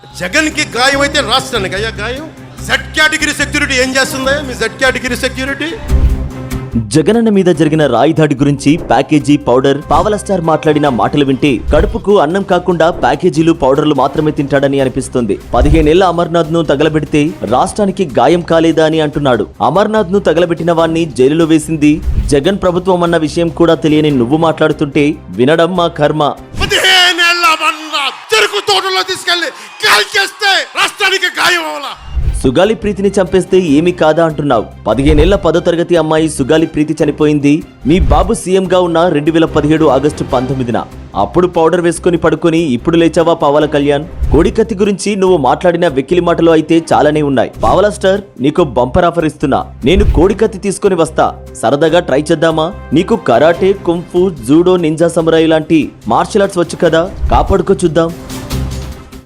జగన్ కి గాయం అయితే రాష్ట్రానికి అయ్యా గాయం. జెడ్ కేటగిరీ సెక్యూరిటీ ఏం చేస్తుందా మీ జెడ్ కేటగిరీ సెక్యూరిటీ? జగనన్న మీద జరిగిన రాయిదాడి గురించి ప్యాకేజీ పౌడర్ పావల స్టార్ మాట్లాడిన మాటలు వింటే కడుపుకు అన్నం కాకుండా ప్యాకేజీలు పౌడర్లు మాత్రమే తింటాడని అనిపిస్తుంది. 15 ఏళ్ల అమర్నాథ్ ను తగలబెడితే రాష్ట్రానికి గాయం కాలేదా అని అంటున్నాడు. అమర్నాథ్ ను తగలబెట్టిన వాణ్ణి జైలులో వేసింది జగన్ ప్రభుత్వం అన్న విషయం కూడా తెలియని నువ్వు మాట్లాడుతుంటే వినడం మా కర్మ. 15 ఏళ్ల అమర్నాథ్ చెరుకు తోటలో తీసుకెళ్లి కాల్చేస్తే రాష్ట్రానికి గాయం అవలా? సుగాలి ప్రీతిని చంపేస్తే ఏమీ కాదా అంటున్నావు. 15 ఏళ్ల 10వ తరగతి అమ్మాయి సుగాలి ప్రీతి చనిపోయింది మీ బాబు సీఎంగా ఉన్న 2017 ఆగస్టు 19న. అప్పుడు పౌడర్ వేసుకుని పడుకొని ఇప్పుడు లేచావా పవన్ కళ్యాణ్? కోడికత్తి గురించి నువ్వు మాట్లాడిన వెకిలి మాటలు అయితే చాలానే ఉన్నాయి. పవన్ స్టార్ నీకు బంపర్ ఆఫర్ ఇస్తున్నా. నేను కోడికత్తి తీసుకుని వస్తా, సరదాగా ట్రై చేద్దామా? నీకు కరాటే, కుంఫు, జూడో, నింజా సమురాయి లాంటి మార్షల్ ఆర్ట్స్ వచ్చు కదా, కాపాడుకో చూద్దాం.